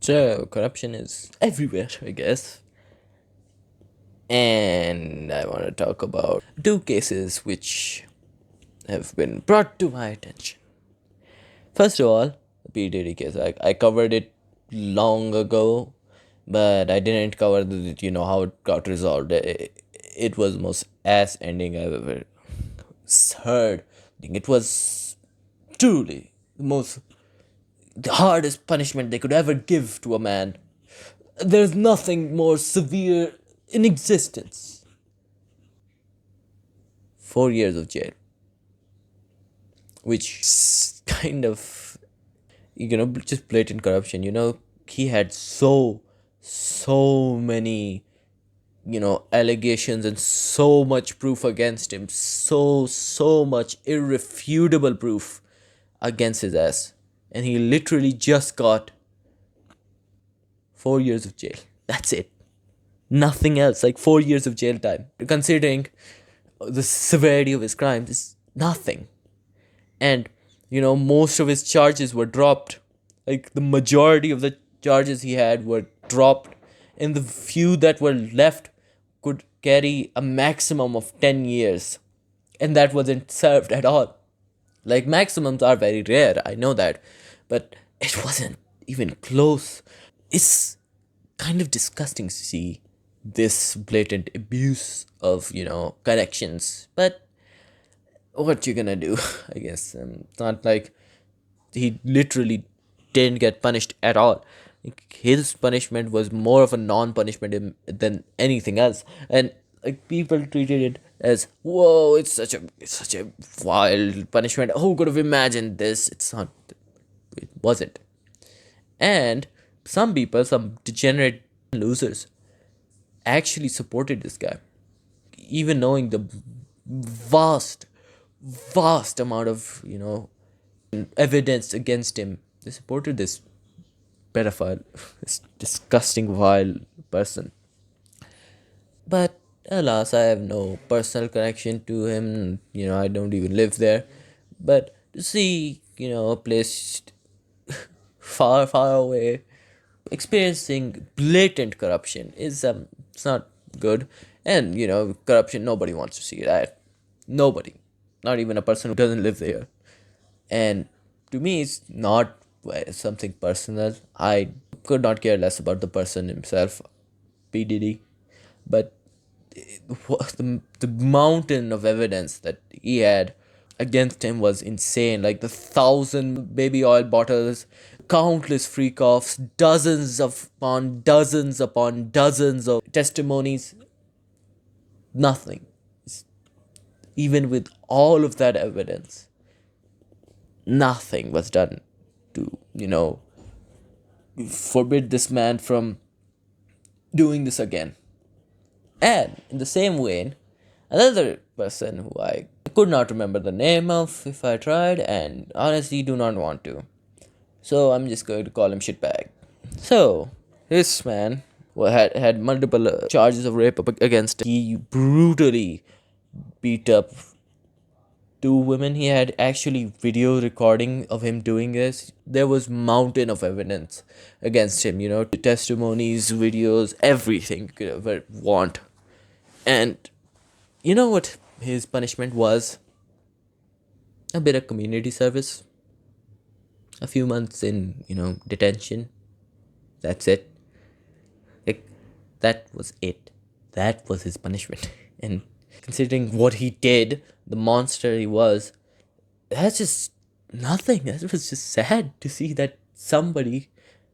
So, corruption is everywhere, I guess. And I want to talk about two cases which have been brought to my attention. First of all, the P. Diddy case. I covered it long ago, but I didn't cover how it got resolved. It was the most ass ending I've ever heard. I think it was truly the hardest punishment they could ever give to a man. There's nothing more severe in existence. 4 years of jail, which is kind of, just blatant corruption. He had so many, allegations and so much proof against him. So much irrefutable proof against his ass. And he literally just got 4 years of jail. That's it. Nothing else. Like 4 years of jail time. Considering the severity of his crimes, is nothing. And most of his charges were dropped. Like the majority of the charges he had were dropped, and the few that were left could carry a maximum of 10 years, and that wasn't served at all. Like maximums are very rare, I know that, but it wasn't even close. It's kind of disgusting to see this blatant abuse of corrections, but what you gonna do? I guess it's not like he literally didn't get punished at all. Like, his punishment was more of a non-punishment than anything else, and like people treated it as, whoa, it's such a wild punishment. Who could have imagined this? It's not. It wasn't. And some people, some degenerate losers, actually supported this guy, even knowing the vast, vast amount of evidence against him. They supported this pedophile, this disgusting, vile person. But alas, I have no personal connection to him. I don't even live there. But to see, a place far, far away experiencing blatant corruption is it's not good. And corruption, nobody wants to see that. Nobody, not even a person who doesn't live there. And to me, it's not something personal. I could not care less about the person himself, P. Diddy. But the mountain of evidence that he had against him was insane. Like the 1,000 baby oil bottles, countless freak offs, dozens upon dozens of testimonies. Nothing. Even with all of that evidence, nothing was done to, forbid this man from doing this again. And in the same way, another person who I could not remember the name of if I tried, and honestly do not want to. So I'm just going to call him shitbag. So this man had multiple charges of rape against him. He brutally beat up two women. He had actually video recording of him doing this. There was mountain of evidence against him, testimonies, videos, everything you could ever want. And you know what his punishment was? A bit of community service, a few months in, detention. That's it. Like, that was it. That was his punishment. And considering what he did, the monster he was, that's just nothing. That was just sad to see that somebody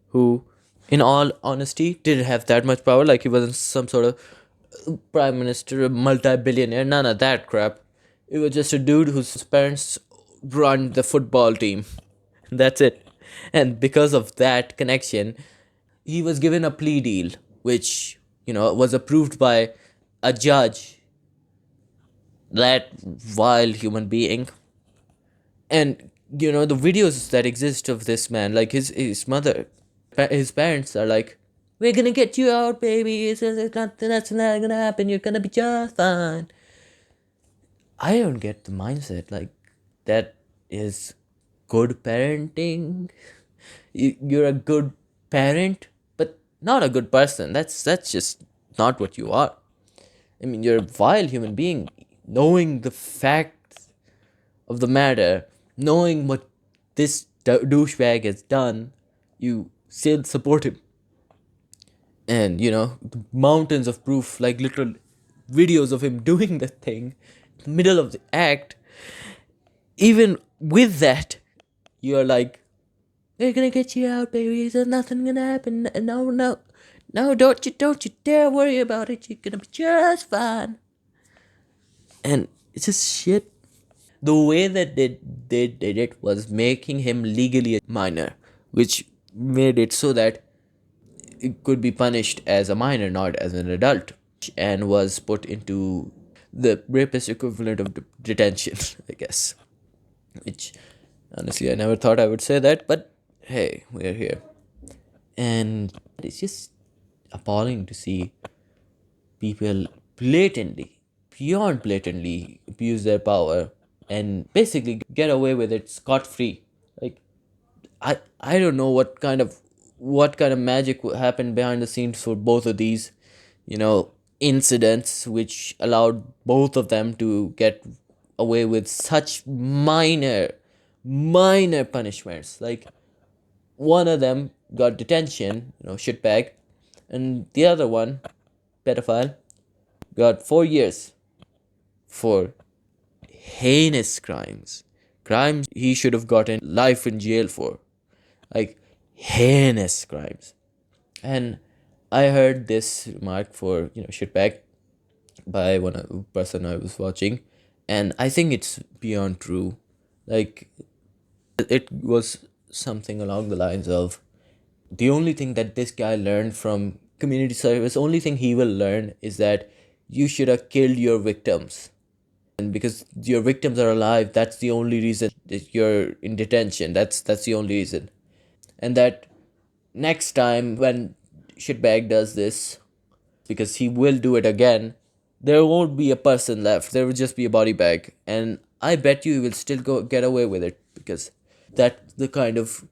who, in all honesty, didn't have that much power. Like he wasn't some sort of prime minister, a multi-billionaire, none of that crap. It was just a dude whose parents run the football team. That's it. And because of that connection, he was given a plea deal, which, was approved by a judge, that vile human being. And, the videos that exist of this man, like his mother, his parents are like, we're gonna get you out, baby. It's not, that's not gonna happen. You're gonna be just fine. I don't get the mindset. Like, that is good parenting. You're a good parent, but not a good person. That's just not what you are. I mean, you're a vile human being. Knowing the facts of the matter, knowing what this douchebag has done, you still support him. And the mountains of proof, like literal videos of him doing the thing in the middle of the act. Even with that, you're like, we're gonna get you out, baby. There's nothing gonna happen. No, no, no. Don't you dare worry about it. You're gonna be just fine. And it's just shit. The way that they did it was making him legally a minor, which made it so that it could be punished as a minor, not as an adult, and was put into the rapist equivalent of detention, I guess. Which, honestly, I never thought I would say that, but hey, we're here. And it's just appalling to see people blatantly, beyond blatantly, abuse their power and basically get away with it scot free. Like, I don't know what kind of magic happened behind the scenes for both of these, incidents, which allowed both of them to get away with such minor punishments. Like, one of them got detention, shitbag, and the other one, pedophile, got 4 years for heinous crimes he should have gotten life in jail for, like heinous crimes. And I heard this remark for shitbag by one person I was watching, and I think it's beyond true. Like, it was something along the lines of, the only thing that this guy learned from community service, only thing he will learn is that you should have killed your victims. And because your victims are alive, that's the only reason that you're in detention. That's the only reason. And that next time when shitbag does this, because he will do it again, there won't be a person left. There will just be a body bag. And I bet you will still go get away with it, because that's the kind of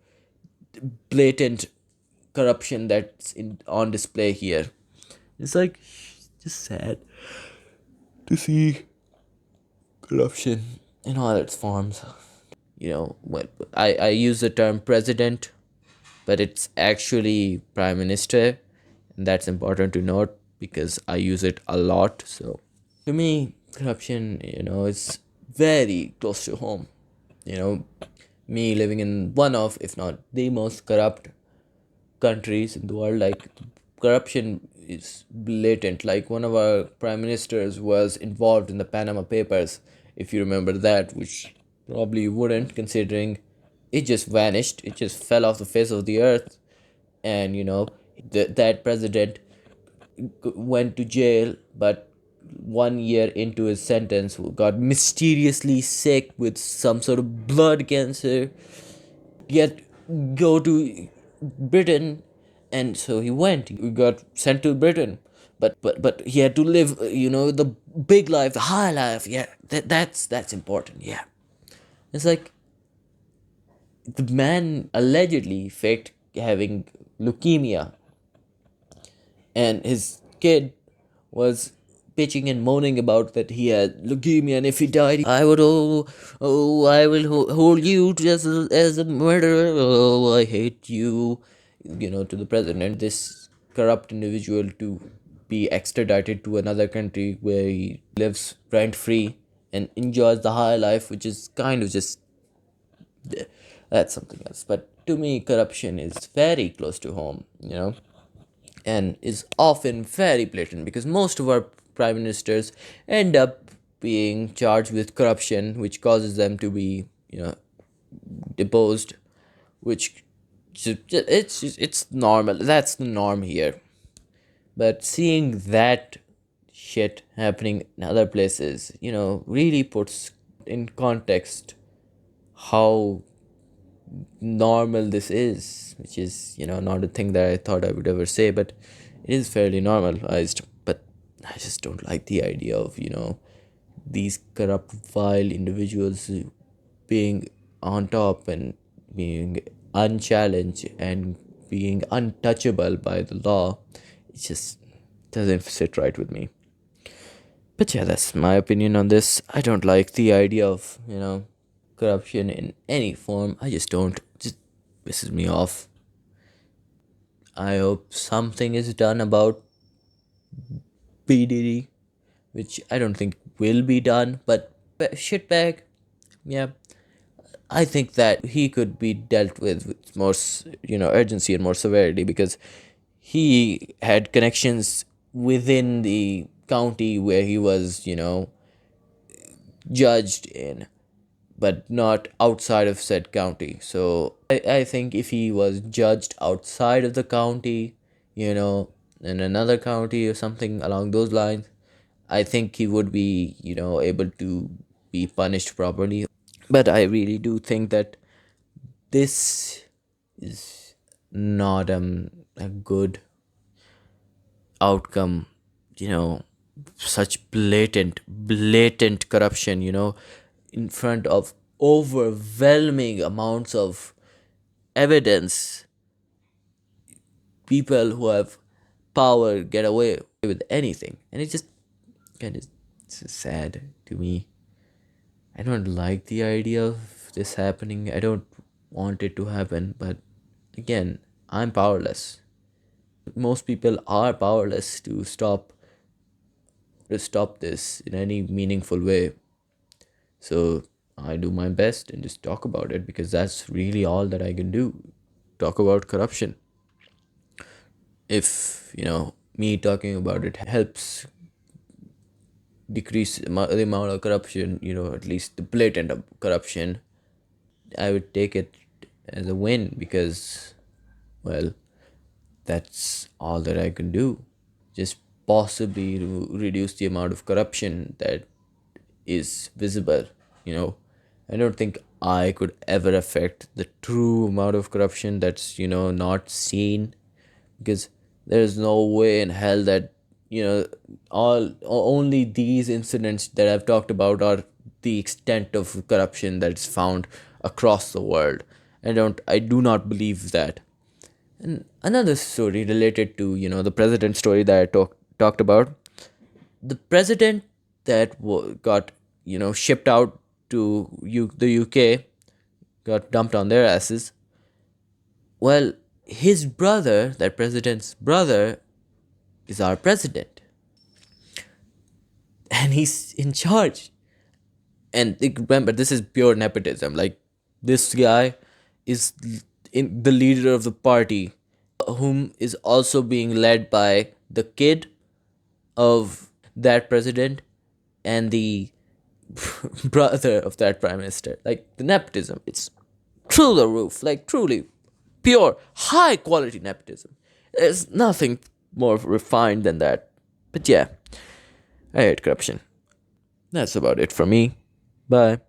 blatant corruption that's on display here. It's like just sad to see corruption in all its forms. When I use the term president, but it's actually prime minister, and that's important to note because I use it a lot. So to me, corruption, is very close to home. You know, me living in one of, if not the most corrupt countries in the world, like, corruption is blatant. Like, one of our prime ministers was involved in the Panama Papers, if you remember that, which probably you wouldn't, considering it just vanished, it just fell off the face of the earth. And that president went to jail, but 1 year into his sentence got mysteriously sick with some sort of blood cancer, yet go to Britain. And so he got sent to Britain, but he had to live, the big life, the high life. Yeah, that's important. Yeah, it's like, the man allegedly faked having leukemia, and his kid was bitching and moaning about that he had leukemia, and if he died, I would, I will hold you just as a murderer. Oh, I hate you, to the president. This corrupt individual to be extradited to another country where he lives rent free and enjoys the high life, which is kind of just, that's something else. But to me, corruption is very close to home, and is often very blatant, because most of our prime ministers end up being charged with corruption, which causes them to be, deposed, which it's normal. That's the norm here. But seeing that shit happening in other places, really puts in context how normal this is, which is, not a thing that I thought I would ever say, but it is fairly normalized. But I just don't like the idea of, these corrupt, vile individuals being on top and being unchallenged and being untouchable by the law, it just doesn't sit right with me. But yeah, that's my opinion on this. I don't like the idea of, corruption in any form. I just don't. It just pisses me off. I hope something is done about PDD, which I don't think will be done, but shitbag, yeah. I think that he could be dealt with more, urgency and more severity, because he had connections within the county where he was, judged in, but not outside of said county. So I think if he was judged outside of the county, in another county or something along those lines, I think he would be, able to be punished properly. But I really do think that this is not a good outcome, such blatant corruption, in front of overwhelming amounts of evidence. People who have power get away with anything, and it just kind of, it's sad to me. I don't like the idea of this happening. I don't want it to happen, but again, I'm powerless. Most people are powerless to stop this in any meaningful way. So I do my best and just talk about it, because that's really all that I can do. Talk about corruption. If, me talking about it helps decrease the amount of corruption, at least the blatant corruption, I would take it as a win, because, well, that's all that I can do. Just possibly reduce the amount of corruption that is visible. I don't think I could ever affect the true amount of corruption that's, not seen, because there's no way in hell that, only these incidents that I've talked about are the extent of corruption that's found across the world. I do not believe that. And another story related to, the president story that I talked about. The president that got, shipped out to the UK, got dumped on their asses. Well, his brother, that president's brother, is our president, and he's in charge. And remember, this is pure nepotism. Like, this guy is the leader of the party, whom is also being led by the kid of that president and the brother of that prime minister. Like, the nepotism, it's through the roof. Like, truly pure, high quality nepotism. There's nothing more refined than that. But yeah, I hate corruption. That's about it from me. Bye.